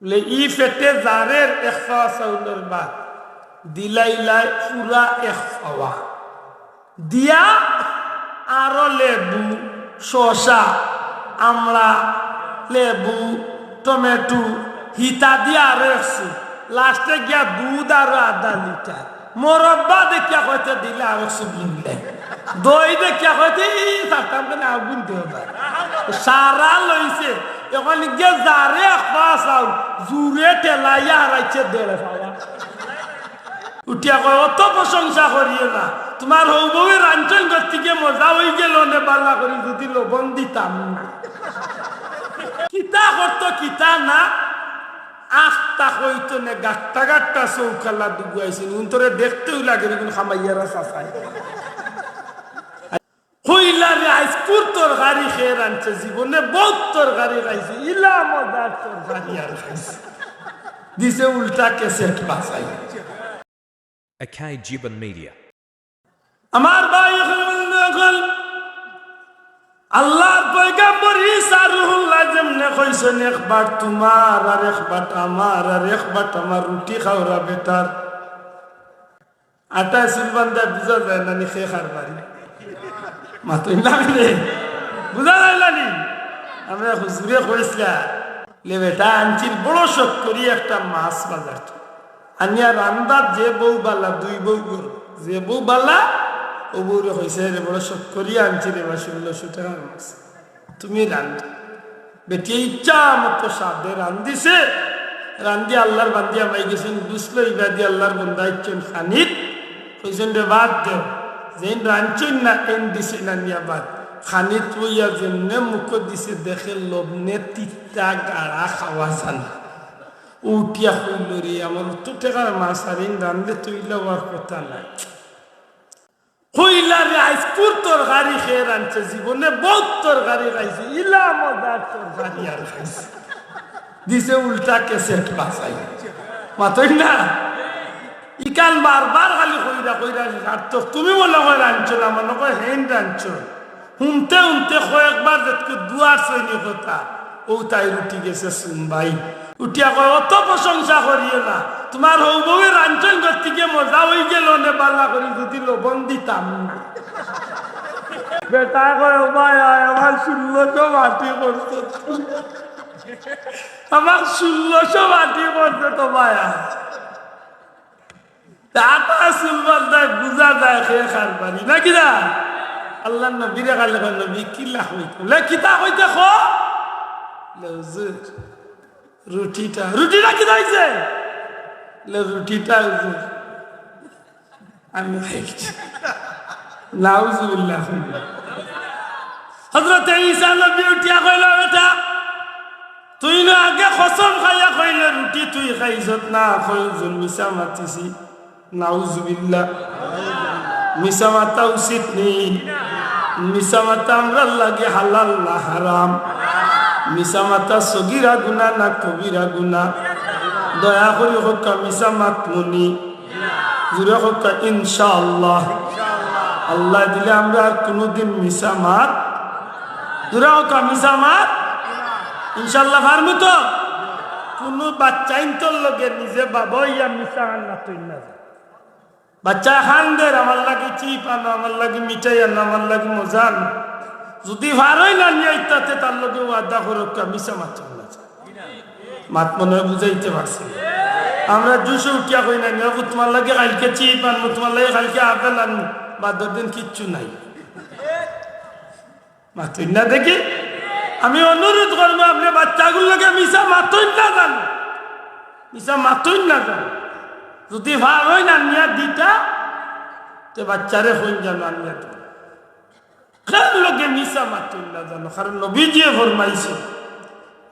বলে ই পেটে জারের এক পাওয়া চাউলের ভাত দিলাইলাই পুরা এক পাওয়া দিয়া আরো লেবু শসা আমড়া লেবু টমেটো হিতা দিয়া আরো একশো লাস্টে গিয়া দুধ আরো আধা লিটার মোরব্বা দেখিয়া হইতে দিলে আরো একশো বুনলে দই দেখিয়া হইতে চারটাম কেন আগুন দেওয়া যায় সারা লইছে এখন গিয়ে যারে একপা চাউল জুড়ে টেলাইয়া হারাইছে দেড়ে পাওয়া উঠিয়া কয় অত প্রশংসা করিও না তোমার হৌ বউয়ের রাঞ্চন থেকে মজা হয়ে গেল নে বালা করি যদি লবণ দিতাম কিতা করতো কিতা না আখটা কইতো নে গাট্টা গাট্টা চৌকাল্লা ডুবাইছিল উন্তরে দেখতেও লাগে কিন্তু খামাইয়ারা চাচাই কইলারে আইসকুর তরকারি খেয়ে রাঁধছে জীবনে বহুত তরকারি খাইছে ইলা মজার তরকারি আর খাইছে দিছে উল্টা কেসেট বাসাই Akai Jiban Media. আমার ভাই এখন আল্লাহর পয়গম্বর ঈসা রুহুল্লাহ যেমনে কইছেন একবার তোমার আর একবার আমার আর একবার আমার রুটি খাওয়া বেটার আটা সিলবান্দা বুঝা যায় না নি খেয়ে খার বাড়ি মাতই লাগলে বুঝা যায় না আমরা হুজুরে কইছিলা লে বেটা আনছির বড় শখ করি একটা মাছ বাজার আনিয়া রান্দার যে বউ বালা দুই বউ গরু যে বউ বালা ও বউরে হয়েছে রে বড় শখ করিয়া আনছি রে বা 1600 টাকার মাছ তুমি রান্ধ বেটি ইচ্ছা মতো সাদে রান্দিছে রান্ধি আল্লাহর বান্দিয়া পাই গেছেন বুঝলো ইবাদি আল্লাহর বন্দা ইচ্ছেন খানিত কইছেন রে বাদ দেও যেন রাঞ্চন না এন দিছে না নিয়া বাদ খানিত বইয়া যেমনে মুখ দিছে দেখে লবনে তিতা গাড়া খাওয়া জানা উঠিয়া হইল রে আমার তো টাকার মাছ আরিন রান্ধলে তুইলা হওয়ার কথা নাই হইলারে আইসকুর তরকারি খেয়ে রাঁধছে জীবনে বহুত তরকারি খাইছে ইলা মজার তরকারি আর খাইছে দিছে উল্টা কেসেট বাসাই মাতই না ইকাল বারবার খালি কইরা কইরা সার্থক তুমি মনে হয় রাঁধছো না মনে হয় হেন রাঁধছো শুনতে শুনতে কয়েকবার দেখতে দুয়ার শ্রেণী কথা ও তাই রুটি গেছে শুনবাই উঠিয়া কয় অত প্রশংসা করিও না তোমার হৌ বউয়ের রাঞ্চন থেকে মজা হয়ে গেল নে বালা করি যদি লবণ দিতাম বেটা কয় ভাই আমার 1600 মাটি করছো আমার 1600 মাটি করছে তো ভাইয়া আটা শুনবার দেয় বুঝা যায় খেয়ে খার পারি না কিনা আল্লাহ নবীরে কালে নবী কিলা হইতো লে কিতা হইতে খো রুটিটা কি হয়েছে রুটিটা আমি খাইছি নাউজুবিল্লাহ হযরত ঈসা নবী উঠিয়া কইল বেটা তুই না আগে কসম খাইয়া কইলে রুটি তুই খাইছত না কইল মিছা মাতিছি নাউজুবিল্লাহ মিছা মাতা উচিত নেই মিছা মাতা আমরা লাগে হালাল না হারাম মিছা মাতা সগিরা গুনা না কবিরা গুনা দয়া করি হোক মিছা মাত মুনি জুড়ে হোক ইনশাআল্লাহ আল্লাহ দিলে আমরা আর কোনোদিন মিছা মাত জুড়ে হোক মিছা মাত ইনশাআল্লাহ পারবো তো কোনো বাচ্চা ইন্তর লগে নিজে বাবা ইয়া মিছা আন্না তুই না বাচ্চা খানদের আমার লাগে চিপ আনো আমার লাগে মিঠাই আনো আমার লাগে মজা আনো যদি ভারই না নিয়ে ইত্যাতে তার লোকে ওয়াদা করুক মিশা মাত্র না মাত মনে হয় বুঝাইতে পারছি আমরা দুশো উঠিয়া কই না নিয়ে তোমার লাগে কালকে চিপ আনবো তোমার লাগে কালকে আপেল আনবো বাদর দিন কিচ্ছু নাই মাতুই না দেখি আমি অনুরোধ করবো আপনি বাচ্চাগুলোকে মিশা মাতুই না জানো মিশা মাতুই না জানো যদি ভারই না নিয়ে দিতা তো বাচ্চারে হইন জানো আনিয়া দিতা কার লোকে মিশা মাতইল না জানো কারণ নবীজিয়ে ফরমাইছে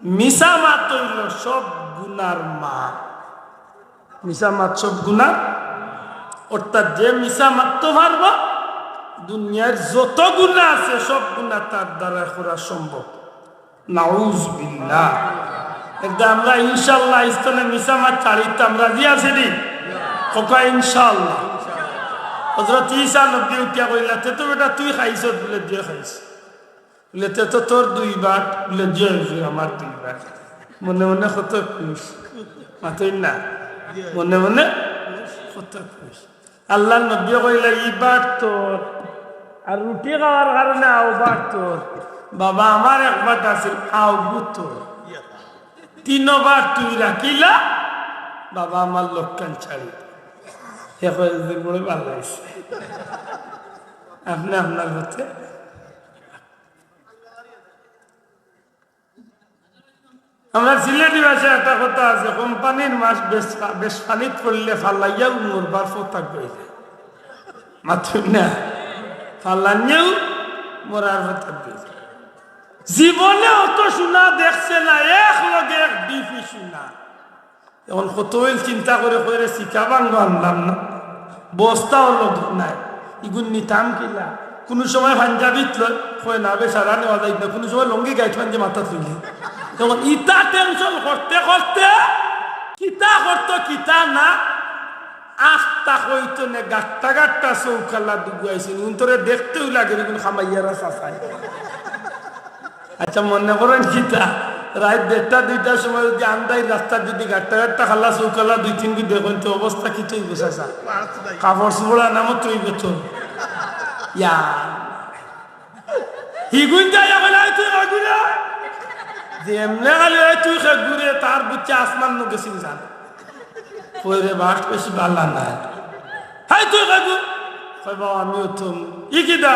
মিশা মাতইল সব গুনার মা মিশা মাত সব গুনার অর্থাৎ যে মিশা মারতে পারবো দুনিয়ার যত গুনাহ আছে সব গুনাহ তার দ্বারা করা সম্ভব নাউজুবিল্লাহ একদম আমরা ইনশাআল্লাহ ইসলামে মিশা মাত চালিতাম রাজি আছি নি কোকা ইনশাআল্লাহ হযরত ঈসা নবী উঠিয়া কইলা তে তো বেটা তুই খাইছ বলে যে খাইছ বলে তে তো তোর দুই ভাগ বলে যে আমার দুই ভাগ মনে মনে কত খুশ মাতই না মনে মনে কত খুশ আল্লাহ নবী কইলা ইবার তোর আর রুটি খাওয়ার কারণে আওবার তোর বাবা আমার একবার আছিল আওবু তোর তিনবার তুই রাখিলা বাবা আমার লোকখান ছাড়ি হে কয়েকদিন বলে ভালো লাগছে আপনি আপনার হতে আমরা সিলেটি ভাষায় একটা কথা আছে কোম্পানির মাছ বেশ পানিত পড়লে ফাল্লাইয়াও মরবার ফতাক গইলে মাত্র না ফাল্লাইয়াও মরার ফতাক গইলে জীবনে অত শোনা দেখছে না এক লগে এক ডিপি শোনা এখন কত চিন্তা করে করে শিকাবাঙ্গ আনলাম না বস্তাও লোক নাই ইগুন নিতাম কিলা কোনো সময় পাঞ্জাবিত লয় হয় না বেসারা নেওয়া যায় না কোনো সময় লঙ্গি গাইট পাঞ্জে মাথা তুলি তখন ইটা টেনশন করতে করতে কিতা করতো কিতা না আখটা হইতো না গাট্টা গাট্টা চৌকাল্লা ডুবাইছে উন্তরে দেখতেও লাগে কোন খামাইয়ারা চাচাই আচ্ছা মনে করেন কিতা রাত 1:30-2টার সময় যদি আন্দাই রাস্তা যদি গাট্টা গাট্টা খাল্লা চৌকাল্লা 2-3 কি দেখুন তো অবস্থা কি তৈব চাচা কাপড় চোপড়া নামও তৈব তো ইয়া হিগুন যাই এখন তুই ঘুরে যে এমনি গেলে তুই ঘুরে তার বুচ্ছে আসমান নো গেছিল জান পরে বাস বেশি বাল্লা না হাই তুই ঘুর বাবা আমিও তো ই কিদা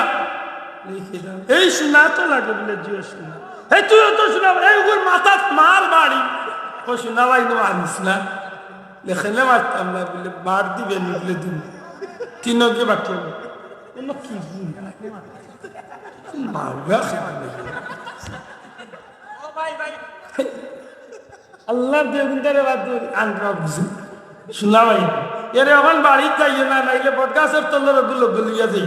এই শোনা তো লাগে বলে জিও শোনা এই তুইও তো শোনা এই ওর মাথা মার বাড়ি ও শোনা ভাই নো আনিস না লেখলে মারতাম না বলে মার দিবেন বলে দিন তিনকে বাকি এলো কি মারবা আল্লাহ দেবতারে বাদ আনবা বুঝি শোনা ভাই এর এখন বাড়ি যাইয়ে না নাইলে বটগাছের তলের গুলো গলিয়া যাই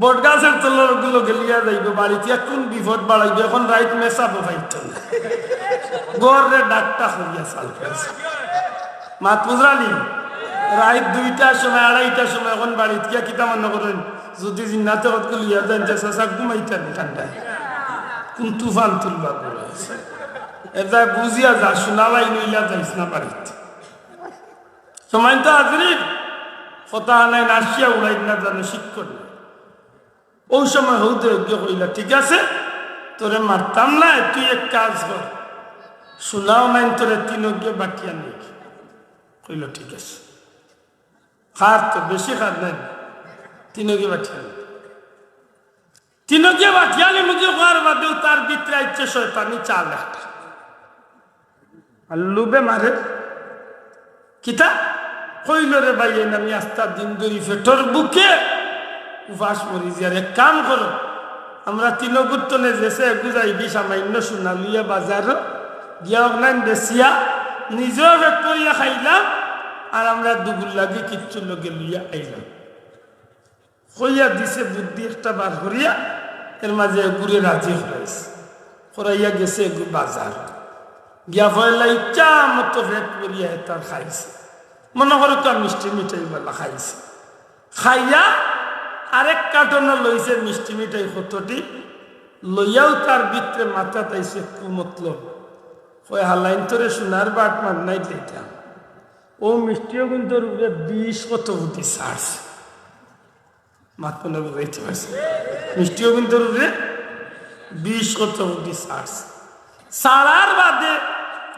বটগাছের তলের গুলো গলিয়া যাইব বাড়িতে এখন বিপদ বাড়াইবে এখন রাইট মেসাবো ফাইত গড়ে ডাক্তার হইয়া চাল মাত বুঝরানি রাইট 2টার সময় 2:30টার সময় এখন বাড়িতে গিয়া কিতা মনে করেন যদি জিন্নাতে হতকে লিয়া যান যে চাচা ঘুমাইতেন ঠান্ডায় কোন তুফান তুলবা করে এটা বুঝিয়া যা শোনালাই নইলা যাইস না বাড়িতে সময় তো হাজির কথা নাই নাসিয়া উড়াই না জানো শিক্ষণ ওই সময় হৌতে যোগ্য কইলা ঠিক আছে তোরে মারতাম না তুই এক কাজ কর শোনাও নাই তোরে 3 বাকিয়া নেই কইল ঠিক আছে খার তো বেশি খার নাই 3 বাকিয়া নেই 3 বাকিয়া নেই মুখে খার বাদেও তার ভিতরে ইচ্ছে শয়তানি চাল একটা আর লুবে মারে কিতা কইল রে ভাই আমি আস্তা দিন ধরি ফেটর বুকে উপাস মরি যার এক কাম করো আমরা 3 গুত্তনে যেসে বুঝাই বি সামান্য শোনা লইয়া বাজার গিয়া অনলাইন বেসিয়া নিজেও ভেট করিয়া খাইলাম আর আমরা দুগুল লাগে কিচ্ছু লগে লইয়া আইলাম হইয়া দিছে বুদ্ধি একটা বার করিয়া এর মাঝে ঘুরে রাজি হয়েছে করাইয়া গেছে বাজার গিয়া ফয়লা ইচ্ছা মতো ভেট করিয়া তার খাইছে মনে করো তো মিষ্টি মিঠাই বেলা খাইছে খাইয়া আরেক কার্টনে লইছে মিষ্টি মিঠাই কতটি লইয়াও তার ভিতরে মাথা তাইছে কুমতলব ওই হালাইন তোরে সোনার বাট মান নাই দিতাম ও মিষ্টিও কিন্তু 20 কত উঠি ছাড়ছে মাথা বুঝাইতে পারছে মিষ্টিও কিন্তু 20 কত উঠি ছাড়ছে ছাড়ার বাদে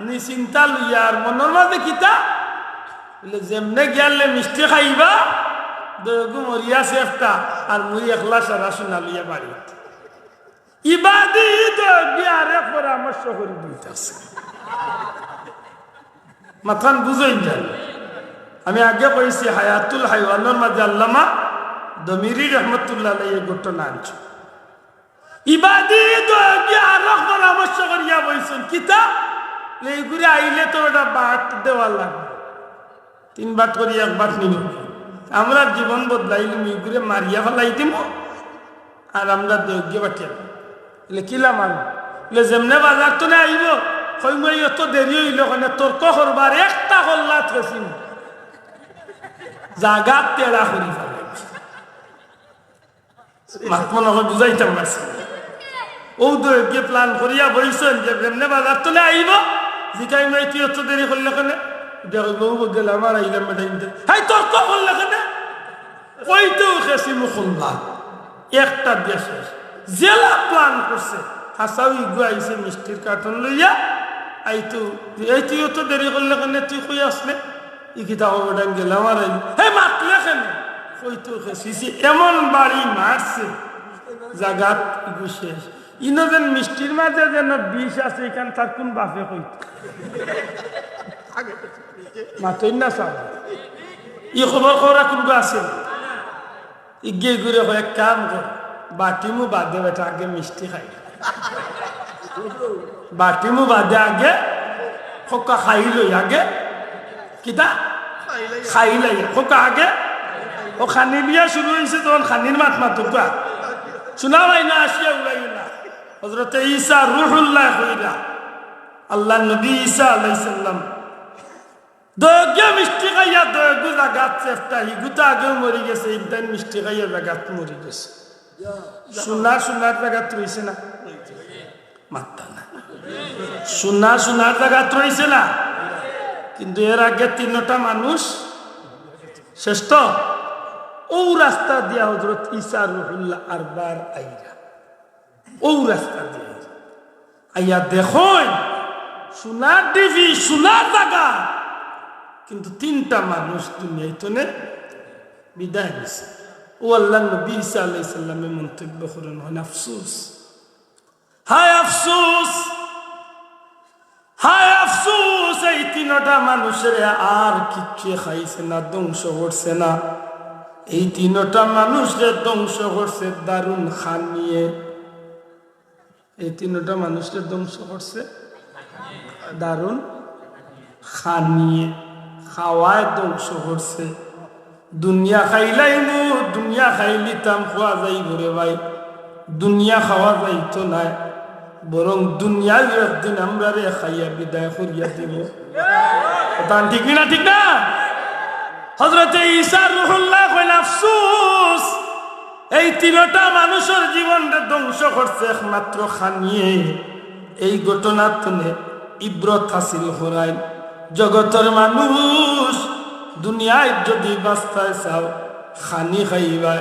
নি চিন্তা লইয়া আর মনের মাঝে কিতা বলে যেমনে গেলে মিষ্টি খাইবা দগু মরিয়া সেফটা আর মুই একলা সারা শোনা লইয়া বাড়ি ইবাদি দগি আরে পরামর্শ করে দিতেছে মাথান বুঝাই যায় আমি আগে কইছি হায়াতুল হাইওয়ানের মাঝে আল্লামা দমিরি রহমতুল্লাহ আলাইহি ঘটনা আনছে ইবাদি দগি আরে পরামর্শ করিয়া বইছেন কিতা এইগুলি আইলে তো ওটা বাট দেওয়া লাগবে 3 বাট করি 1 বাট নিব আমরা জীবন বদলাইলে মিগুরে মারিয়া ফেলাই দিব আর আমরা দৈর্ঘ্য বাটিয়া এলে কিলা মারব এলে যেমনে বাজার তো না আইব কই মই এত দেরি হইল কেন তর্ক করবার একটা হল্লা থেছিম জাগা তেড়া করি ফেলাই মাত্র নয় বুঝাইতাম পারছি ও দে প্ল্যান করিয়া বইছেন যে এমনি বাজার তোলে আইব জিকাই মাই তুই অত দেরি করলে কেনে দেখো গেল আমার আইলাম মেটাইতে হাই তর্ক করলে কেনে কইতেও খেসি মুখল্লা একটা দেশে জেলা প্ল্যান করছে হাসাউই গুয়াইছে মিষ্টির কার্টন লইয়া আইতো এই তুই অত দেরি করলে কেনে তুই কই আসলে ই কিতা অবদান গেল আমার আইল হে মাতলে কেনে কইতেও খেসি এমন বাড়ি মারছে জাগাত শেষ ইনোজেন মিষ্টির মাঝে যেন বিষ আছে এখান তার কোন বাপে কইত মাতই না সাব ই খবর করা কোন আছে ইগে ঘুরে এক কাম কর বাটিমু বাদে বেটা আগে মিষ্টি খাই বাটিমু বাদে আগে খোকা খাই লই আগে কিতা খাই লাই খোকা আগে ও খানি বিয়া শুরু হয়েছে তখন খানির মাত মাতুকা শোনা ভাই না আসিয়া উড়াই না হযরত ঈসা রূহুল্লাহ হইরা আল্লাহ নবী ঈসা আলাইহিস সালাম দগে মিষ্টি খাইয়া দগু জাগাত চেষ্টা হিগুতা আগে মরি গেছে ইদান মিষ্টি খাইয়া জাগাত মরি গেছে সোনার জাগাত রইছে না মাত্তা না সোনার জাগাত রইছে না কিন্তু এর আগে তিনটা মানুষ শ্রেষ্ঠ ও রাস্তা দিয়া হযরত ঈসা রূহুল্লাহ আরবার আইরা ও রাস্তা দিয়া আইয়া দেখুন সোনার দেবী সোনার জায়গা কিন্তু তিনটা মানুষ দুনিয়ায় তো বিদায় নিছে ও আল্লাহ নবী ঈসা আলাইহিস সালামের মন্তব্য করেন হয় আফসোস হায় আফসোস হায় আফসোস এই তিনটা মানুষের আর কিচ্ছু খাইছে না ধ্বংস করছে না এই তিনটা মানুষের ধ্বংস করছে দারুণ খান নিয়ে এই তিনটা মানুষের ধ্বংস করছে দারুণ খান নিয়ে খাওয়ায় ধ্বংস করছে দুনিয়া খাইলাইমু দুনিয়া খাইলিতাম খাওয়া যাইব রে ভাই দুনিয়া খাওয়া যাইতো না বরং দুনিয়ার একদিন আমরা রে খাইয়া বিদায় করিয়া দিব কথা ঠিক না হযরত ঈসা রূহুল্লাহ কইলেন আফসোস এই তিনটা মানুষের জীবনটা ধ্বংস করছে একমাত্র খানিয়ে এই ঘটনা তুলে ইব্রত হাসিল করায় জগতের মানুষ দুনিয়ায় যদি বাঁচতে চাও খানি খাইবা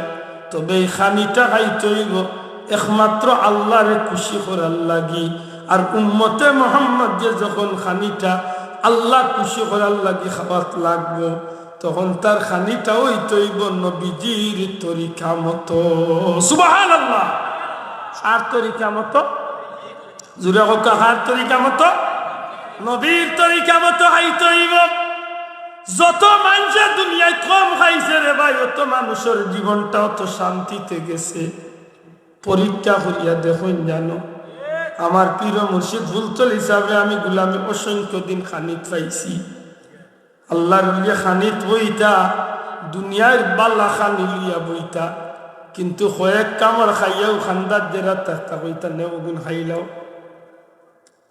তবে এই খানিটা খাইতে হইব একমাত্র আল্লাহরে খুশি করার লাগি আর উম্মতে মুহাম্মদ যে যখন খানিটা আল্লাহ খুশি করার লাগি খাবার লাগবো তখন তার খানিটা হইতে হইব নবীজির তরিকা মতো সুবহানাল্লাহ আর তরিকা মতো জুড়ে হোকা হার তরিকা মতো নবীর তরিকা মতো খাইতে হইব যত মানুষের দুনিয়ায় কম খাইছে রে ভাই অত মানুষের জীবনটা অত শান্তিতে গেছে পরীক্ষা করিয়া দেখুন জানো আমার পীর মুর্শিদ ফুলতল হিসাবে আমি গুলামে অসংখ্য দিন খানিত পাইছি আল্লাহর লিয়া খানিত বইতা দুনিয়ার বাল্লা খানি লিয়া বইতা কিন্তু কয়েক কামড় খাইয়াও খান্দার জেরা তাস্তা বইতা নেও গুণ খাইলাও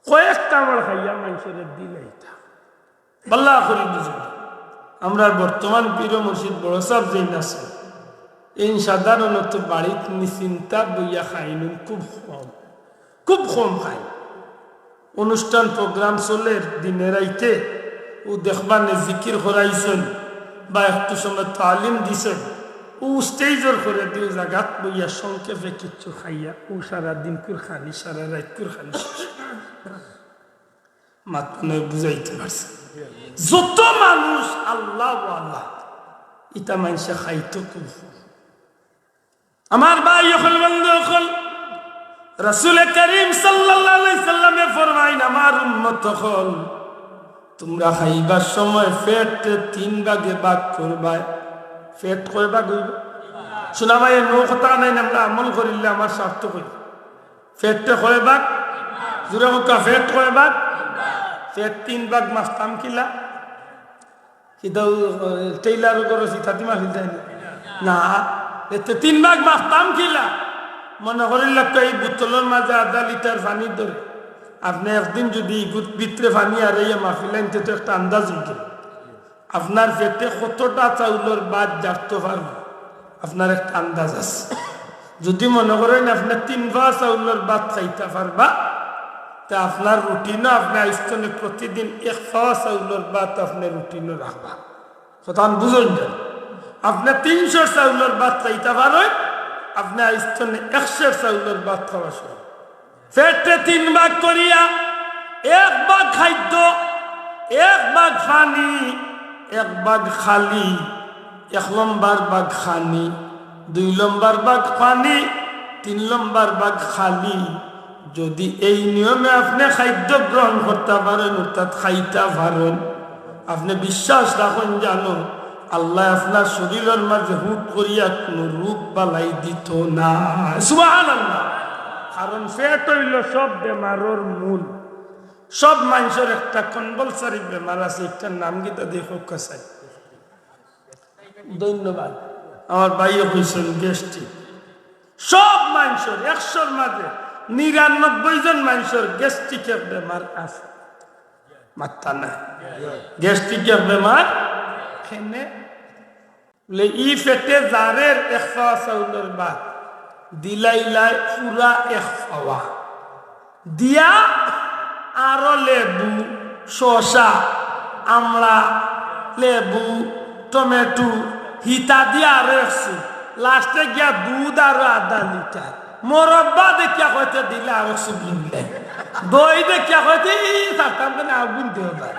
কয়েক কামড় খাইয়া মানুষের দিলাইতা বাল্লা করি বুঝুন আমরা বর্তমান পীর মুর্শিদ বড় সাহেব যেই আছে এই সাধারণত বাড়িতে নিশ্চিন্তা বইয়া খাইন খুব কম খাই অনুষ্ঠান প্রোগ্রাম চলে দিনে রাইতে ও দেখবানে জিকির করাইছেন বা একটু সময় তালিম দিছেন ও স্টেজর করে দিও জাগাত বইয়া সংক্ষেপে কিচ্ছু খাইয়া ও সারা দিন কুর খানি সারা রাত কুর খানি মাত্র বুঝাইতে পারছে যত মানুষ আল্লাহ আল্লাহ ইটা মানুষে খাইতো খুব আমার ভাই হল বন্ধু হল রাসূল করিম সাল্লাল্লাহু আলাইহি সাল্লামে ফরমাইন আমার উম্মত হল তোমরা খাইবার সময় পেট তিন ভাগে ভাগ করবা পেট কয় ভাগ হইব শোনা ভাই নো কথা নাই আমরা আমল করিলে আমার স্বার্থ কই পেট কয় ভাগ জুরা কা পেট কয় ভাগ পেট তিন ভাগ মাস্তাম কিলা কিদাও টেইলার গরো সিথাতি মাফি দেয় না এতে তিন ভাগ মাস্তাম কিলা মনে করিলে এই বোতলের মাঝে আধা লিটার পানি ধরে আপনি একদিন যদি ভিতরে পানি আর এই মাফিলেন তো একটা আন্দাজ উঠে আপনার পেটে কতটা চাউলের বাদ জানতে পারবো আপনার একটা আন্দাজ আছে যদি মনে করেন আপনি 3 পা চাউলের ভাত খাইতে পারবা, তা আপনার রুটিনও আপনি আইস্তনে প্রতিদিন 1 পা চাউলের ভাত আপনি রুটিনও রাখবা। কথা বুঝুন যান, আপনি 300 চাউলের ভাত খাইতে পারেন, আপনি আইস্তনে 100 চাউলের ভাত খাওয়া শুরু। পেটে 3 ভাগ করিয়া 1 ভাগ খাদ্য, 1 ভাগ পানি, 1 ভাগ খালি, 1 নম্বর ভাগ খানি, 2 নম্বর ভাগ পানি, 3 নম্বর ভাগ খালি। যদি এই নিয়মে আপনি খাদ্য গ্রহণ করতে পারেন, অর্থাৎ খাইতে পারেন, আপনি বিশ্বাস রাখুন জানো আল্লাহ আপনার শরীরের মাঝে হুট করিয়া কোনো রোগ বালাই দিত না। সুবহানাল্লাহ। কারণ পেট হইল সব বেমারের মূল। সব মানুষের একটা কম্পালসারি বেমার আছে, একটার নাম গীতা দেখো কাছাই। ধন্যবাদ। আমার ভাইও কইছেন গ্যাস্ট্রিক। সব মানুষের 100-র মাঝে 99 জন মানুষের গ্যাস্ট্রিকের বেমার আছে। মাত্রা না গ্যাস্ট্রিকের বেমার খেনে বলে ই পেটে জারের 1 পা চাউলের ভাত দিলাইলাই পুরা 1 পাওয়া দিয়া আরো লেবু, শসা, আমলা, লেবু, টমেটো হিতা দিয়া আরো 100, লাস্টে গিয়া দুধ আরো ½ লিটার, মোরব্বা দেখিয়া হইতে দিলে আরো 100 কিনলে, দই দেখিয়া হইতে সাতাম কেন আগুন দেওয়া যায়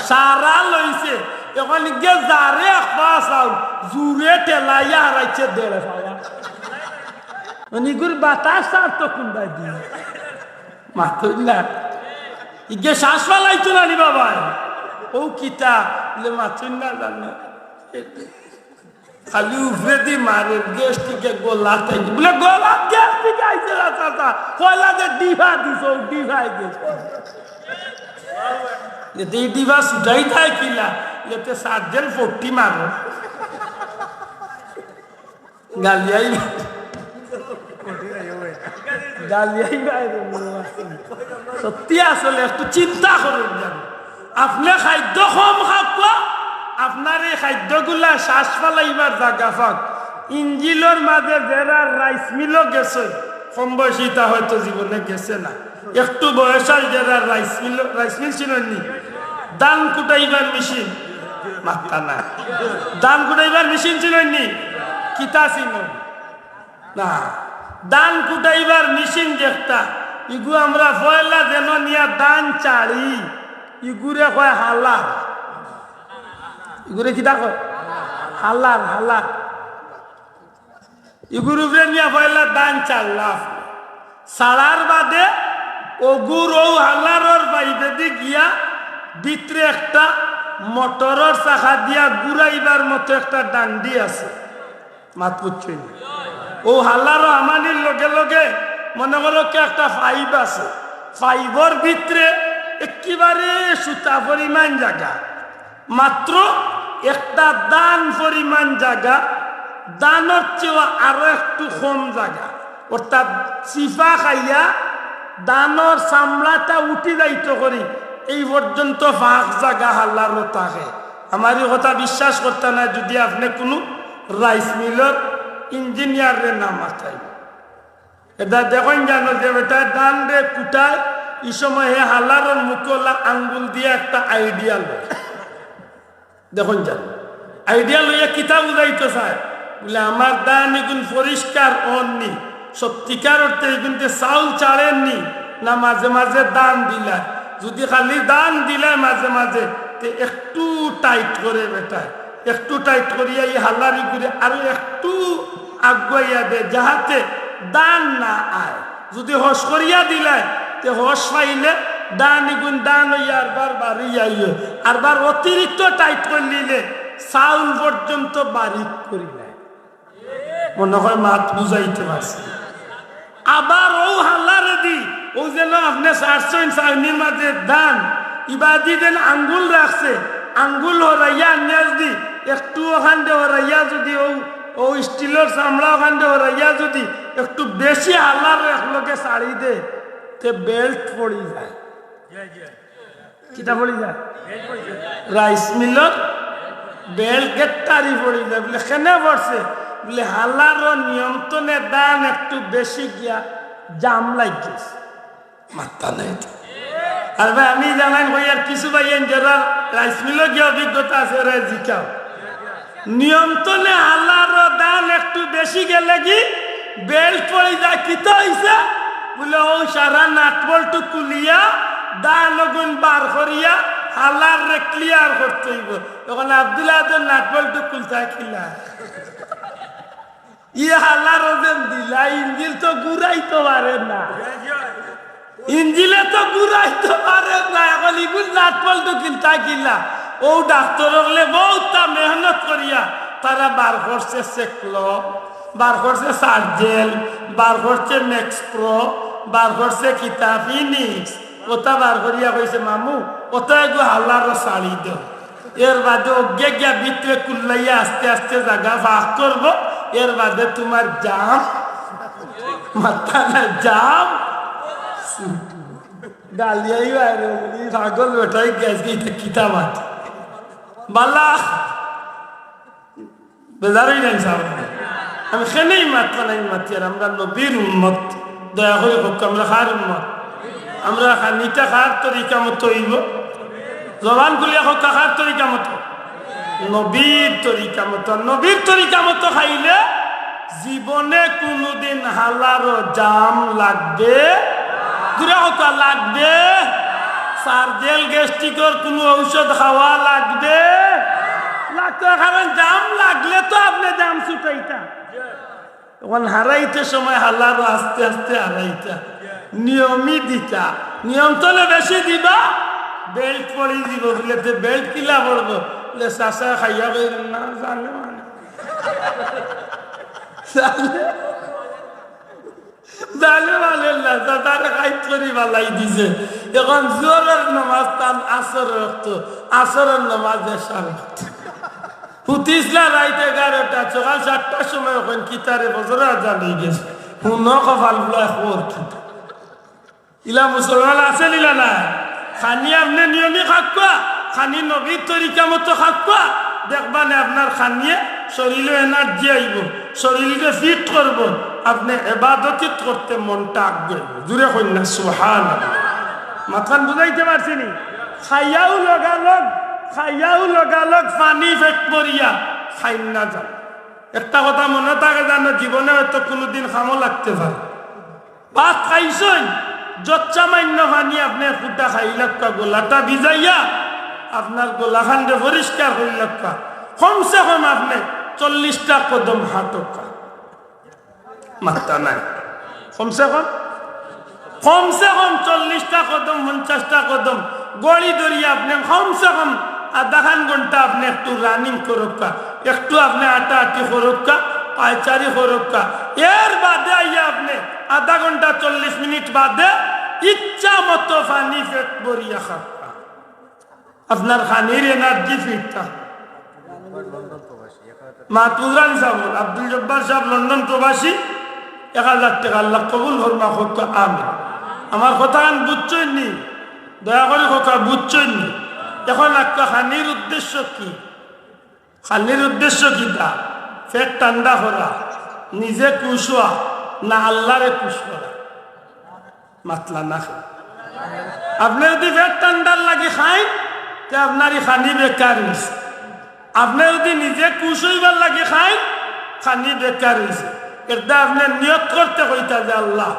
সারা লইছে। এখন গিয়ে যারে 1 পা চাউল জুড়ে টেলাইয়া হারাইছে 1.5 পাওয়া। অনেকগুলো বাতাস আর তো কোনবাই দিয়ে মাত্র না ইগে শ্বাস ফালাইতো না নি বাবা। ও কিতা মাত্র না জানো খালি উফরে দি মারে গ্যাস্ট্রিকে গোলা তাই বলে গোলা গ্যাস্ট্রিক আইছে রাতা কয়লা যে ডিভা দিছো ডিভাই গেছে এতে ডিভা সুটাই তাই কিলা এতে সার্জেন 40 মারো গালিয়াই গালিয়াই বাইরে সত্যি আসলে একটু চিন্তা করুন যাবে। আপনি খাদ্য কম খাওয়া, আপনার এই খাদ্যগুলা শ্বাস ফালাইবার জায়গা পাক। ইঞ্জিলের মাঝে যারা রাইস মিলও গেছে, কম বয়সীটা হয়তো জীবনে গেছে না, একটু বয়সাল যারা রাইস মিল ছিলেননি, ধান কুটাইবার মেশিন মাত্রা না, ধান কুটাইবার মেশিন ছিলেননি, কিতা ছিল না, ধান কুটাইবার মেশিন যেটা ইগু আমরা পয়লা যেন নিয়া ধান চাড়ি, ইগুরে কয় হালার, ইগুরে কিতা কয় হালার, হালার ইগুর উপরে নিয়া পয়লা ধান চাড়লাম, ছাড়ার বাদে ওগুর ও হালারর বাইরে দি গিয়া ভিতরে একটা মোটরের চাকা দিয়া ঘুরাইবার মতো একটা ডান্ডি আছে, মাত পুচ্ছি ও হালারও আমানির লগে লগে মনে করো কি একটা পাইপ আছে, পাইপর ভিতরে একেবারে সুতা পরিমাণ জায়গা, মাত্র একটা দান পরিমাণ জায়গা, দানের চেয়ে আরো একটু কম জায়গা, অর্থাৎ চিফা খাইয়া দানর চামড়াটা উঠি যাইতে করি এই পর্যন্ত ফাঁক জায়গা হাল্লারও থাকে। আমার এই কথা বিশ্বাস করতে না যদি আপনি কোনো রাইস মিলের ইঞ্জিনিয়ারের নাম মাথায় এটা দেখুন জানো যে বেটা দান রে কুটায় এই সময় হে হালারের মুখলা আঙ্গুল দিয়ে একটা আইডিয়া লয়, দেখুন জানো আইডিয়া লইয়া কিতা বুঝাইতে চায় বলে আমার দান এগুন পরিষ্কার অননি, সত্যিকার অর্থে এগুনতে চাউল চাড়েননি না, মাঝে মাঝে দান দিলা, যদি খালি দান দিলে মাঝে মাঝে একটু টাইট করে বেটায়, একটু টাইট করিয়া এই হালারি করে আরো একটু আগুয়াইয়া দে যাহাতে দান না আয়, যদি হস করিয়া দিলে তে হস পাইলে দান এগুন দান হইয়া আরবার বাড়ি আইয়, আরবার অতিরিক্ত টাইট করে নিলে চাউল পর্যন্ত বারিক করিলে মনে হয় মাত বুঝাইতে পারছি। আবার ও হাল্লারে দি ও যেন আপনি চারশন চাউনির মাঝে দান ইবাদি দেন আঙ্গুল রাখছে, আঙ্গুল হরাইয়া নেজ দি একটু ওখান দিয়ে হরাইয়া যদি ও স্টিলের চামড়া ওখান দিয়ে হরাইয়া যদি একটু বেশি হাল্লার একলগে শাড়ি দে তে বেল্ট পড়ি যায়, কিটা পড়ি যায় রাইস মিলর বেল্ট গেটারি পড়ি যায় বলে কেনে পড়ছে বলে হালারও নিয়ন্ত্রণে দান একটু বেশি গিয়া জাম লাগিয়েছে মাত্রা নেই। আর ভাই আমি জানাই ভাই আর কিছু ভাই যারা রাইস মিলে গিয়ে অভিজ্ঞতা আছে ওরা জিকাও নিয়ন্ত্রণে হালারও দান একটু বেশি গেলে কি বেল্ট পড়ে যায় কি তো হইছে বলে ও সারা নাটবল্টু কুলিয়া দান গুণ বার করিয়া হালার রে ক্লিয়ার করতে হইব। তখন আব্দুল্লাহ নাটবল্টু কুলতা খিলা ইয়ে হালার ওজন দিলা ইঞ্জিল তো ঘুরাইতে পারে না, ইঞ্জিলে তো ঘুরাইতে পারে না, এখন ইগুল নাটবল্টু কিনতা কিলা ও ডাক্তার হলে বহুতা মেহনত করিয়া তারা বার করছে সেকলো, বার করছে সার্জেল, বার করছে ম্যাক্স প্রো, বার করছে কিতা ফিনিক্স, ওটা বার করিয়া কইছে মামু ওটা এগো হালারও শাড়ি দেও। এর বাদে অজ্ঞে গিয়া ভিতরে কুল্লাইয়া আস্তে আস্তে জায়গা ভাগ করব। এর বাদে তোমার জাম মাথা না জাম গালিয়াই বাইরে পাগল ওটাই গ্যাস গিয়ে কিতা মাত বালা বেজারই নাই সাহেব। আমি খেনেই মাত্রা নাই মাতি আর আমরা নবীর উম্মত দয়া করে হোক আমরা খার উম্মত, আমরা খানিটা খার তরিকা মতো হইব জবান খুলিয়া হোক খার তরিকা মতো নবীর তরিকা মতো। নবীর তরিকা মতো খাইলে জীবনে কোনোদিন হালারও জাম লাগবে দূরে হোক লাগবে, সার্জেল গ্যাস্ট্রিকের কোনো ঔষধ খাওয়া লাগবে লাগতো। কারণ জাম লাগলে তো আপনি জাম ছুটাইতা, তখন হারাইতে সময় হালারও আস্তে আস্তে হারাইতা, নিয়মই দিতা, নিয়ম তলে বেশি দিবা বেল্ট পরি দিব বলে বেল্ট কিলা পড়বো বলে চাষা খাইয়া কইলেন না জানে মানে জানে মানে না তারা কাইত করি বালাই দিছে। এখন জোরের নামাজ তান আসর রক্ত, আসরের নামাজ এসা রক্ত হুতিসলা রাইতে 11টা সকাল 7টার সময় ওখান কিতারে বছর জানিয়ে গেছে হুন কপাল গুলা খোর কিতা ইলা মুসলমান আছে নিলা না খানি আপনি নিয়মই খাকুয়া, খানি নবীর তরিকা মতো খাকুয়া, দেখবানে আপনার খানিয়ে শরীরে এনার্জি আইব, শরীরকে ফিট করব, আপনি এবাদত করতে মনটা আগে জুড়ে কন্যা সুবহানাল্লাহ। মাথান বুঝাইতে পারছি নি? খাইয়াও লগালগ পানি ফেক পড়িয়া খাই না যান। একটা কথা মনে থাকে জানো জীবনে হয়তো কোনোদিন খামো লাগতে পারে, ভাত খাইছেন যচ্ছামান্য পানি আপনি ফুটা খাই লাগা গোলাটা ভিজাইয়া আপনার গোলা খান্ডে পরিষ্কার হইল লাগা কমসে কম আপনি 40টা কদম হাঁটকা মাত্রা নাই, কমসে কম 40টা কদম 50টা কদম গড়ি ধরিয়া আপনি কমসে কম আধা ঘন্টা আপনি একটু রানিং করক্কা, একটু আপনি আটাআটি করক্কা, পায়চারি করক্কা। এর বাদে আইয়া আপনি আধা ঘন্টা 40 মিনিট বাদে ইচ্ছা মতো পানি পেট ভরিয়া খাবা, আপনার খানির এনার্জি ফিরতা। মাতুরান সাহেব আব্দুল জব্বার সাহেব লন্ডন প্রবাসী 1000 টাকা আল্লাহ কবুল ফরমা হোক আমিন। আমার কথা বুঝছেন নি? দয়া করে কথা বুঝছেন নি? এখন একটা খানির উদ্দেশ্য কি? খানির উদ্দেশ্য কি? তা পেট ঠান্ডা করা, নিজে খুশ হওয়া না আল্লাহরে খুশ করা? মাতলা না আপনি যদি পেট ঠান্ডার লাগে খাই তো আপনারই খানি বেকার হয়েছে, আপনি যদি নিজে খুশ হইবার লাগে খাই খানি বেকার হয়েছে। এটা আপনি নিয়ত করতে কইতা যে আল্লাহ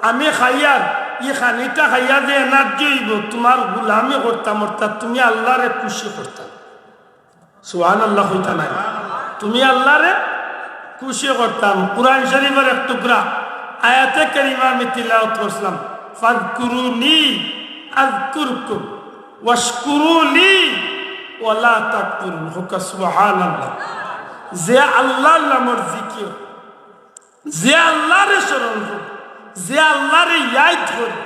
আমি খাইয়ার ই খানিটা খাইয়া যে এনার্জি হইব তোমার গুলামি করতাম অর্থাৎ তুমি আল্লাহরে খুশি করতাম। সুবহানাল্লাহ কইতা নাই, তুমি আল্লাহরে খুশি করতাম। কুরআন শরীফের এক টুকরা আয়াতে কারিমা আমি তিলাওয়াত করলাম, ফাযকুরুনি আযকুরকুম ওয়াশকুরুলি ওয়ালা তাকফুরুন। সুবহানাল্লাহ। যে আল্লাহর নামের জিকির, যে আল্লাহরে স্মরণ করে, যে আল্লাহরে ইয়াদ করে,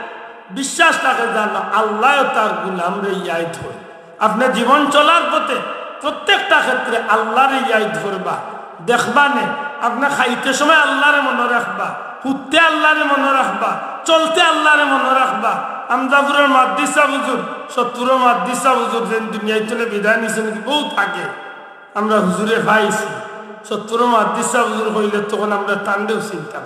বিশ্বাস থাকে জানো আল্লাহ তার গুলামরে ইয়াদ করে। আপনি জীবন চলার পথে প্রত্যেকটা ক্ষেত্রে আল্লাহরে ইয়াদ করবা, দেখবা নে আপনি খাইতে সময় আল্লাহরে মনে রাখবা, হুতে আল্লাহরে মনে রাখবা, চলতে আল্লাহরে মনে রাখবা। আমদাপুরের মাদ্রিসা হুজুর, সত্তরের মাদ্রিসা হুজুর যে দুনিয়ায় চলে বিদায় নিছে নাকি বহুত আগে আমরা হুজুরে পাইছি, 70 মুহাদ্দিস সাহেব হুজুর হইলে তখন আমরা তান্ডেও চিনতাম।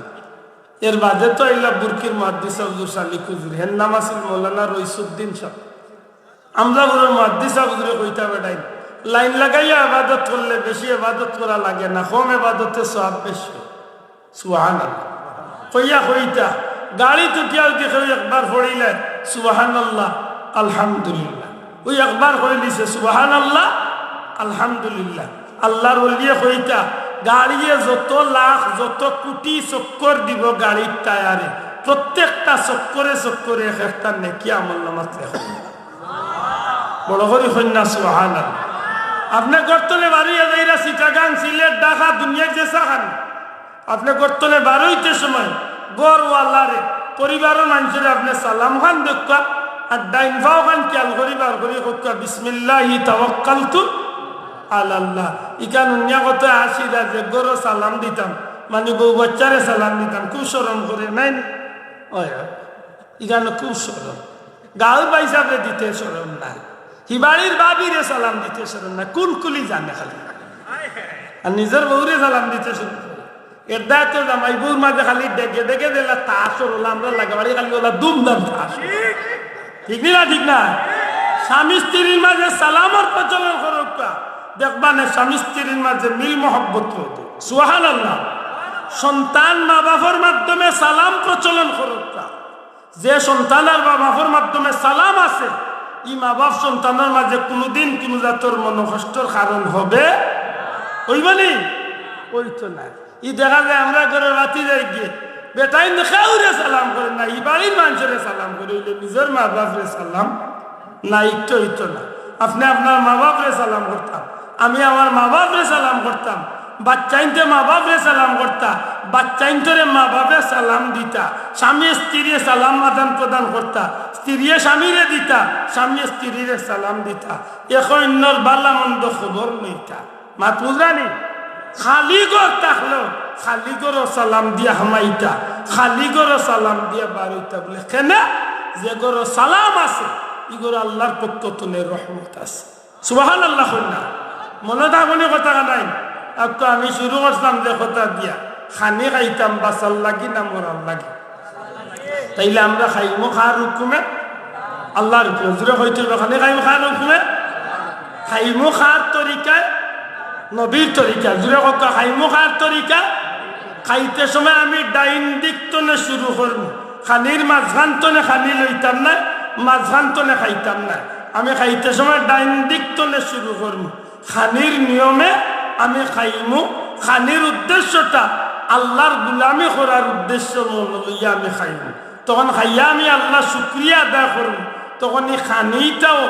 এর বাদে তো আইলা বুরকির মুহাদ্দিস সাহেব হুজুর শালিক হুজুর হেন নাম আছিল মৌলানা রইসুদ্দিন সাহেব। আমরা বড় মুহাদ্দিস সাহেব হুজুরে কইতা বেড়াই লাইন লাগাইয়া ইবাদত করলে বেশি ইবাদত করা লাগে না, কম ইবাদতে সওয়াব বেশি। সুবহানাল্লাহ কইয়া কইতা গাড়ি তুটিয়া দেখে একবার পড়িলে সুবহানাল্লাহ আলহামদুলিল্লাহ, ওই একবার কইলিছে সুবহানাল্লাহ আলহামদুলিল্লাহ। আল্লাহর ওলিয়ে কইতা গাড়িয়ে যত লাখ যত কোটি চক্কর দিব গাড়ির টায়ারে, প্রত্যেকটা চক্করে চক্করে এক একটা নেকি আমলনামাত লেখা। বড় করে কন্যা সুবহানাল্লাহ। আপনি গর্তলে বাড়িয়ে যাইরা চিটাগাং সিলেট ঢাকা দুনিয়ার যে চাখান, আপনি গর্তলে বারোইতে সময় গড়ওয়ালারে পরিবারের মানুষের আপনি সালাম খান দেখা আর ডাইন ভাও খান খেয়াল করিবার করি কোকা বিসমিল্লাহি তাওয়াক্কালতু আলাল্লাহ। ইকান অন্য কথা আসিরা যে গরো সালাম দিতাম মানে বউ বাচ্চারে সালাম দিতাম, খুব শরম করে নাই ইকান খুব শরম। গাঁও বাইসাবে দিতে শরম না, হিবাড়ির বাবিরে সালাম দিতে শরম না, কুলকুলি জানে খালি। আর নিজের বউরে সালাম দিতে শরম এর দায়িত্ব জামাই বউর মাঝে খালি ডেকে ডেকে দিলা তাস হলো আমরা লাগাবাড়ি খালি ওলা দুমদাম তাস। ঠিক না ঠিক না? স্বামী স্ত্রীর মাঝে সালামর প্রচলন করুকা দেখবা না, স্বামী স্ত্রীর মাঝে মিল মহব্বত হতো। সুবহানাল্লাহ। সন্তান মা বাবার মাধ্যমে সালাম প্রচলন করুকা, যে সন্তান আর মা বাবার মাধ্যমে সালাম আছে ই মা বাপ সন্তানের মাঝে কোনোদিন কোনো জাতর মনোকষ্টর কারণ হবে ওইবানি ওই তো না। ই দেখা যায় আমরা ঘরের বাতি যাই গিয়ে বেটাই কাউরে সালাম করে না, ই বাড়ির মানুষের সালাম করে, নিজের মা বাপরে সালাম না একটু হইতো না। আপনি আপনার মা বাপরে সালাম করতাম, আমি আমার মা বাপরে সালাম করতাম, বাচ্চাইনতে মা বাপরে সালাম করতা, বাচ্চাইনতরে মা বাপে সালাম দিতা, স্বামী স্ত্রী সালাম আদান প্রদান করতা, স্ত্রী স্বামীরে দিতা, স্বামী স্ত্রীরে সালাম দিতা, এখন অন্যর বালা মন্দ খবর নইতা। মাত বুঝানি খালি ঘর থাকলো খালি ঘরও সালাম দিয়া হামাইতা, খালি ঘরও সালাম দিয়া বারইতা। বলে কেন? যে ঘরও সালাম আছে ই ঘর আল্লাহর পক্ষ থেকে রহমত আছে। সুবহানাল্লাহ। না মনে থাকুনি কথা নাই। আমি শুরু করতাম যে কথা দিয়া খানি খাইতাম বাসার লাগি না মরার লাগি, তাইলে আমরা খাইমো খার হুকুমে আল্লাহর হুকুমে জুড়ে হইতে খানি খাইমো খার হুকুমে, খাইমো খার তরিকায় নবীর তরিকা জুড়ে কথা খাইমো খার তরিকা। খাইতে সময় আমি ডাইন দিক তনে শুরু করব, খানির মাঝখান তনে খানি লইতাম না, মাঝখান তনে খাইতাম না। আমি খাইতে সময় ডাইন দিক তনে শুরু করব, খানির নিয়মে আমি খাইমু। খানির উদ্দেশ্যটা আল্লাহর গুলামি করার উদ্দেশ্য মনে লইয়া আমি খাইমু। তখন খাইয়া আমি আল্লাহ শুক্রিয়া আদায় করব, তখন এই খানিটাও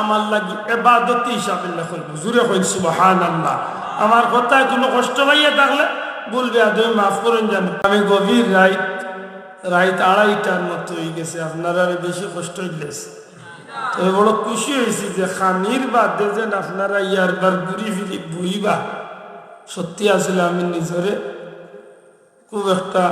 আমার লাগি ইবাদত হিসাবে করব। জুড়ে কই সুবহানাল্লাহ। আমার কথায় কোনো কষ্ট পাইয়া থাকলে বলবে আদৌ মাফ করেন জানো। আমি গভীর রাত 2:30টার মতো হয়ে গেছে, আপনারা বেশি কষ্ট হইলেছে। তবে বড় খুশি হয়েছি যে খানির বাদে যেন আপনারা ইয়ার বার ঘুরি ফিরি বইবা। সত্যি আসলে আমি নিজরে খুব একটা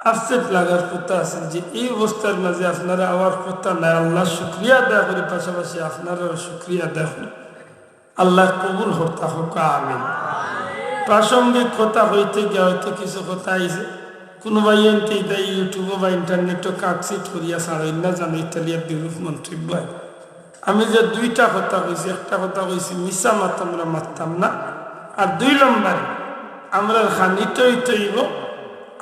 আপসেট লাগার কথা আছে যে এই অবস্থার মাঝে আপনারা আওয়ার কথা নাই। আল্লাহ শুক্রিয়া আদায় করি, পাশাপাশি আপনারা শুক্রিয়া আদায় করি। আল্লাহ কবুল হর্তা হোক আমিন। প্রাসঙ্গিক কথা হইতে গিয়ে হয়তো কিছু কথা আইছে, কোনো ভাই এনতে ইউটিউবে বা ইন্টারনেটও কাটছিট করিয়া ছাড়েন না জানো ইতালিয়ার বিরূপ মন্তব্য। আমি যে দুইটা কথা কইছি, একটা কথা কইছি মিশা আমরা মারতাম না, আর 2 নম্বরে আমরা খানিতই তৈব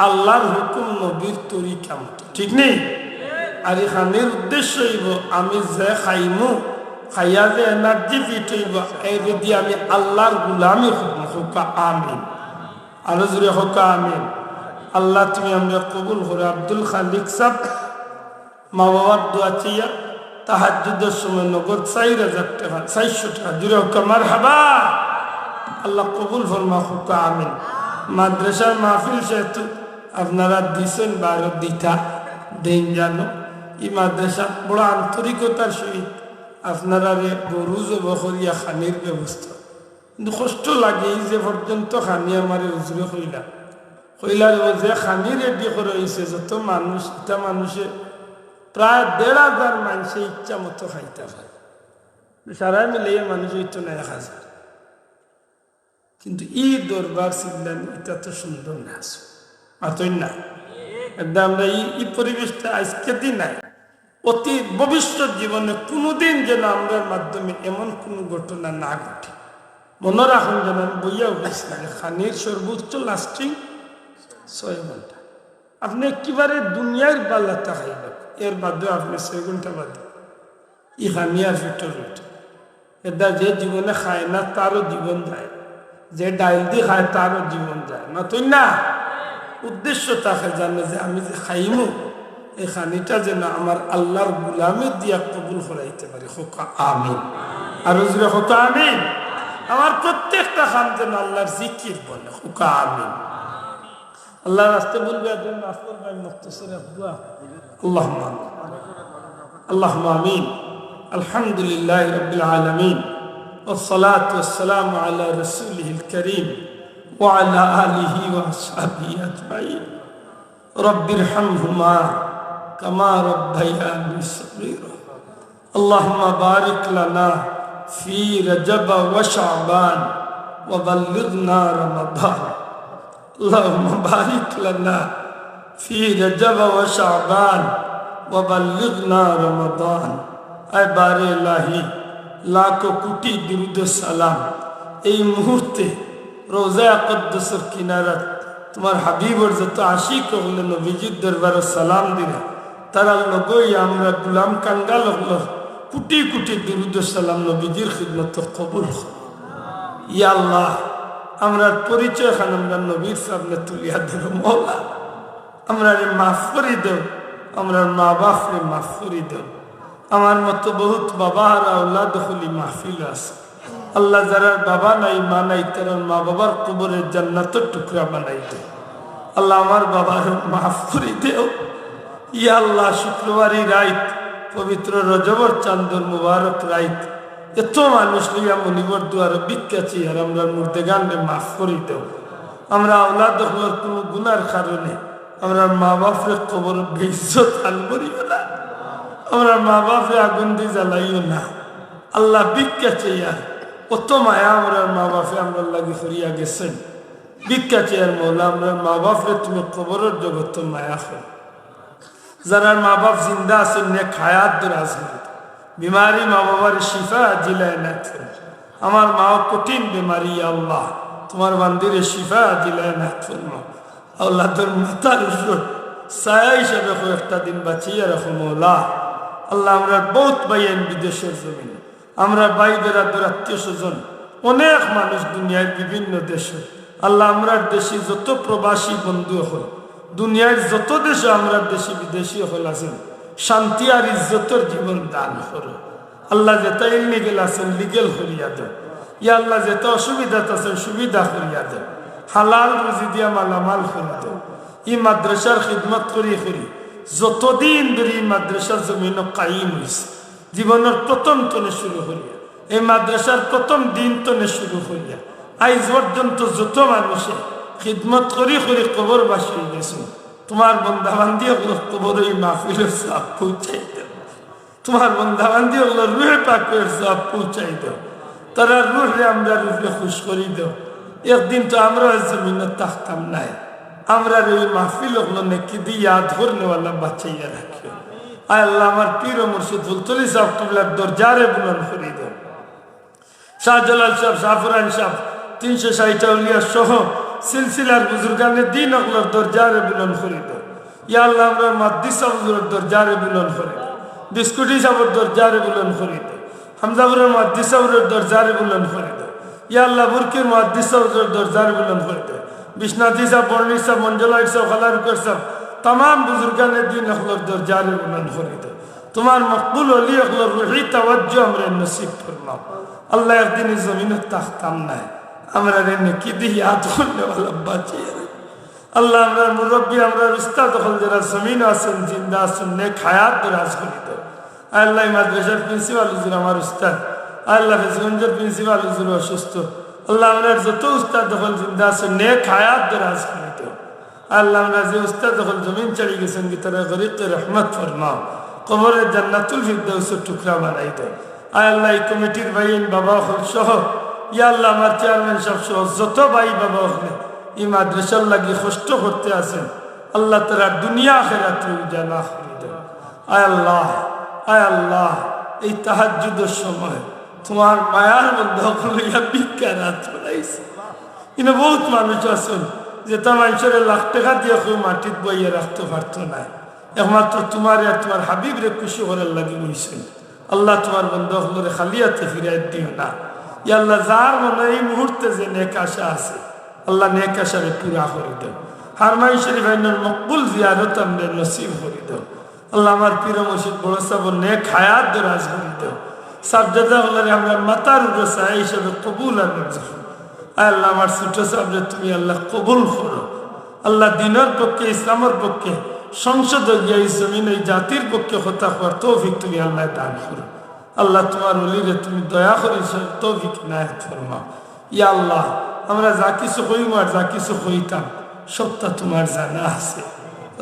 আল্লাহর হুকুম নবীর তরিকা মতো, ঠিক নেই? আর এই খানির উদ্দেশ্য হইব আমি যে খাইমু খাইয়া যে এনার্জি ফিট হইব এই যদি আমি আল্লাহর গুলামি হোকা আমিন। আরো জুড়ে হোকা আমিন। আল্লাহ তুমি আমরা কবুল করে। আব্দুল খালিক সাহেব মা বাবার দোয়া চাইয়া তাহাজ্জুদের সময় নগদ 4,000 টাকা 400 টাকা জুড়ে হোকা মারহাবা। আল্লাহ কবুল ফরমা হোকা আমিন। মাদ্রাসার মাহফিল সেহেতু আপনারা দিছেন বারো দিতা দেন জানো, এই মাদ্রাসা বড় আন্তরিকতার সহিত আপনারা গরুজ বখরিয়া খানির ব্যবস্থা। কিন্তু কষ্ট লাগে এই যে পর্যন্ত খানি আমার উজরে কইলার যে খানি রেডি করে হয়েছে যত মানুষ, এটা মানুষে প্রায় 1,500 মানুষে ইচ্ছা মতো খাইতে পারে। সারা মিলিয়ে মানুষ হইতো না 1,000। কিন্তু ই দরবার চিল্লান এটা তো সুন্দর না আছে মাতই না এটা আমরা এই পরিবেশটা আজকে দিন নাই অতি ভবিষ্যৎ জীবনে কোনোদিন যেন আমরার মাধ্যমে এমন কোনো ঘটনা না ঘটে মনে রাখুন যেন আমি বইয়া উঠেছিলাম খানির সর্বোচ্চ লাস্টিং 6 ঘন্টা আপনি একেবারে দুনিয়ার বাল্লাটা খাইবেন এর বাদে আপনি 6 ঘন্টা বাদে ই খানিয়ার ভিতর উঠে এটা যে জীবনে খায় না তারও জীবন যায় যে ডাইল দিয়ে খায় তারও জীবন যায় না তুই না উদ্দেশ্য তাকে জানে যে আমি যে খাইমু এই খানিটা যেন আমার আল্লাহর গুলামে দিয়া কবুল করাইতে পারি হোকা আমিন আর জুড়ে হোকা আমিন আমার প্রত্যেকটা খান যেন আল্লাহর জিকির বলে হোকা আমিন আল্লাহর রাস্তায় বলবে আল্লাহুম্মা আমিন আলহামদুলিল্লাহি রাব্বিল আলামিন والصلاة والسلام على رسوله الكريم وعلى آله وأصحابه أجمعين رب ارحمهما كما ربياني صغيرا اللهم بارك لنا في رجب وشعبان وبلغنا رمضان اللهم بارك لنا في رجب وشعبان وبلغنا رمضان اے بار الہی লাখো কোটি দুরূদ সালাম এই মুহূর্তে রোজা আকদ্দসের কিনারাত তোমার হাবিবর যত আশিক হলে নবীজির দরবারে সালাম দিলা তারা লগই আমরা গুলাম কাঙ্গাল হল কোটি কোটি দুরূদ সালাম নবীজির খিদমত কবুল ইয়া আল্লাহ আমরা পরিচয় খান আমরা নবীর সামনে তুলিয়া দেব মওলা আমরা মাফ করে দেব আমরা মা বাপরে মাফ করে দেব আমার মতো বহুত বাবার আওলাদ হলি মাহফিল আছে আল্লাহ যারা বাবা নাই মা নাই তারা মা বাবার কবরের জান্নাতের টুকরা বানাই দে আল্লাহ আমার বাবার মাফ করে দেও ইয়া আল্লাহ শুক্রবারই রাত পবিত্র রজবর চাঁদর মুবারক রাত এত মানুষ লইয়া মনিবর দুয়ার বিজ্ঞাচি আর আমরা মুর্দেগানকে মাফ করে দেও আমরা আওলাদ হলোর কোনো গুনার কারণে আমরা মা বাপের কবর বেইজ্জত আনবরিও না আমরা মা বাপরে আগুন দিয়ে জ্বালাইও না আল্লাহ ভিক্ষা চেয়ার কত মায়া আমরা মা বাপে আমরা লাগি করিয়া গেছেন ভিক্ষা চেয়ার মৌলা আমরা মা বাপরে তুমি কবরের জগৎ মায়া কর যারা মা বাপ জিন্দা আছেন নে খায়াত দরাজ বিমারি মা বাবার শিফা জিলায় না আমার মা কঠিন বিমারি আল্লাহ তোমার বান্দিরে শিফা জিলায় না আল্লাহ তোর মাথার উপর ছায়া হিসাবে কয়েকটা দিন বাঁচিয়ে রাখো মৌলা আল্লাহ আমরা বহুত ভাইয়েন বিদেশের জমিন আমরা ভাইদের আত্মীয় স্বজন অনেক মানুষ দুনিয়ার বিভিন্ন দেশে আল্লাহ আমরা দেশি যত প্রবাসী বন্ধু হল দুনিয়ার যত দেশে আমরা দেশি বিদেশি হল আছেন শান্তি আর ইজ্জতের জীবন দান করো আল্লাহ যেটা ইলিগেল আছেন লিগেল করিয়া দেব ইয়া আল্লাহ যেটা অসুবিধা আছেন সুবিধা করিয়া দেব হালাল রুজি দিয়া মালামাল করে দেব ই মাদ্রাসার খিদমত করি যতদিন ধরে এই মাদ্রাসার জমিন কায়েম হয়েছে জীবনের প্রথম তনে শুরু করিয়া এই মাদ্রাসার প্রথম দিন তনে শুরু করিয়া আজ পর্যন্ত যত মানুষে খিদমত করি কবর বাসিয়ে গেছে তোমার বন্ধাবান্দি ওগুলো কবর এই মাহফিলের সব পৌঁছাই দেব তোমার বন্ধাবান্দি ওগুলো রুহে পাকের সব পৌঁছাই দেব তারা রুহে আমরা রুহে খুশ করি দেব একদিন তো আমরা জমিনে থাকতাম নাই আমরা এই মাহফিল ওগুলো নেকি দিয়ে ইয়াদ করনেওয়ালা বাঁচাইয়া রাখিও আয় আল্লাহ আমার পীর মুর্শিদ ফুলতলি সাহেব কিবলার দরজারে বুলন্দ করে দেব শাহজালাল সাহেব জাফরান সাহেব 360 আউলিয়া সহ সিলসিলার বুজুর্গানের দিন ওগুলোর দরজারে বুলন্দ করে দেব ইয়া আল্লাহ আমরা মাদ্দিসা হুজুরের দরজারে বুলন্দ করে দেব বিস্কুটি সাহেবের দরজারে বুলন্দ করে দেব হামজাপুরের মাদ্দিসা হুজুরের দরজারে বুলন্দ করে দেব ইয়া আল্লাহ বুরকির মাদ্দিসা হুজুরের দরজারে বুলন্দ করে দেব বিশ্বনাথী সাহেব বর্ণী সাহেব মঞ্জুলাই সাহেব খালারুকর সাহেব तमाम बुजुर्गान दिन अखलर दरजारे बुलंद हो रही तुम्हार मकबूल अली अखलर रूही तवज्जो हमरे नसीब फरमाओ अल्लाह एक दिन जमीन तख्ताम ना है हमरा रे ने की दी याद करने वाला बच्चे अल्लाह हमरा मुरब्बी हमरा उस्ताद अखल जरा जमीन आसन जिंदा सुनने खयात दराज करी दो अल्लाह मदरसा प्रिंसिपल हुजूर हमार उस्ताद अल्लाह फिजगंजर प्रिंसिपल हुजूर অসুস্থ अल्लाह हमरा যত উস্তাদ अखल जिंदा सुनने खयात दराज करी दो আল্লাহ রাজি উস্তাদ যখন জমিন চড়ে গেছেন কি তারা গরিবকে রহমত ফরমাও কবরে জান্নাতুল ফিরদাউসের টুকরা বানাই দাও আয় আল্লাহ এই কমিটির ভাইয়েন বাবা সহ ইয়া আল্লাহ আমার চেয়ারম্যান সাহেব সহ যত ভাই বাবা হলে এই মাদ্রাসার লাগি কষ্ট করতে আছেন আল্লাহ তারা দুনিয়া আখিরাত উজালা করে দেন। আয় আল্লাহ এই তাহাজ্জুদের সময় তোমার মায়ার মধ্যে লইয়া ভিক্ষা রাত চলাইছে। কিন্তু বহুত মানুষ আছেন যেটা মানুষের লাখ টাকা দিয়ে কেউ মাটিত বইয়ে রাখতে পারতো না, একমাত্র তোমার আর তোমার হাবিবরে খুশি করার লাগি বইছেন। আল্লাহ তোমার বন্ধুরে খালিয়াতে ফিরাই দিও না। ইয়া আল্লাহ যার মনে এই মুহূর্তে যে নেক আশা আছে আল্লাহ নেক আশারে পুরা করে দাও। হারমাই শরীফ আইনের মকবুল জিয়ারত আমরা নসিব করে দাও। আল্লাহ আমার পীর মুর্শিদ বড় সাহেব নেক হায়াত দরাজ করে দাও। সাবজাদা হলে আমরা মাতার রসা হিসাবে কবুল আর মঞ্জুর। আল্লাহ আমার ছোট সাবজে তুমি আল্লাহ কবুল করো। আল্লাহ দিনের পক্ষে ইসলামের পক্ষে সংসদ গিয়া এই জমিন এই জাতির পক্ষে হত্যা করার তৌফিক তুমি আল্লাহ দান করো। আল্লাহ তোমার ওলিরে তুমি দয়া করে তৌফিক নায়াত ফরমাও। ইয়া আল্লাহ আমরা যা কিছু কইম আর যা কিছু কইতাম সবটা তোমার জানা আছে।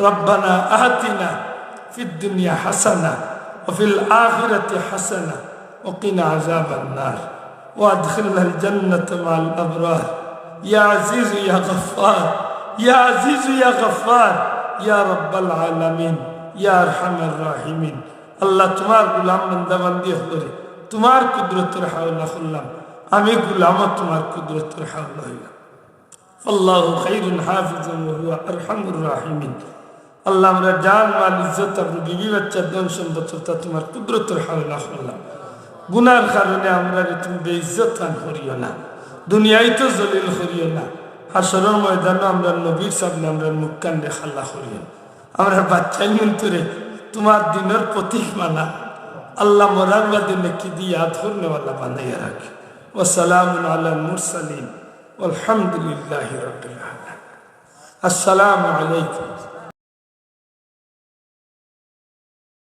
রব্বানা আতিনা ফিদ দুনিয়া হাসানা ওয়া ফিল আখিরাতি হাসানা ওয়া কিনা আযাবান নার ওয়া আদখিলনাল জান্নাতা মা'আল আবরার। ইয়া আজিজ ইয়া গফফার, ইয়া আজিজ ইয়া গফফার, ইয়া রাব্বাল আলামিন, ইয়া আরহামার রাহিমিন। আল্লাহ তোমার গোলাম বান্দা বান্দি হলে তোমার কুদরতের হাওলা করলাম, আমি গোলাম তোমার কুদরতের হাওলা হইলাম। আল্লাহু খায়রুন হাফিজান ওয়া হুয়া আরহামুর রাহিমিন। আল্লাহ আমরা জান মাল ইজ্জত আর বিবি বাচ্চা ধন সম্পদ তোমার কুদরতের হাওলা করলাম। গুনার কারণে আমরা তুমি বেইজ্জত কান করিও না, দুনিয়ায় তো জলিল করিও না, হাসরের ময়দানে আমরা নবীর সামনে আমরা মুখ কান দেখাল্লা করিও। আমরা বাচ্চাই মন্তরে তোমার দিনের প্রতীক মানা আল্লাহ মরার বাদে নেকি দিয়ে ইয়াদ করনেওয়ালা বানাইয়া রাখে। ওয়াসসালামু আলাল মুরসালিন ওয়ালহামদুলিল্লাহি রাব্বিল আলামিন। আসসালামু আলাইকুম।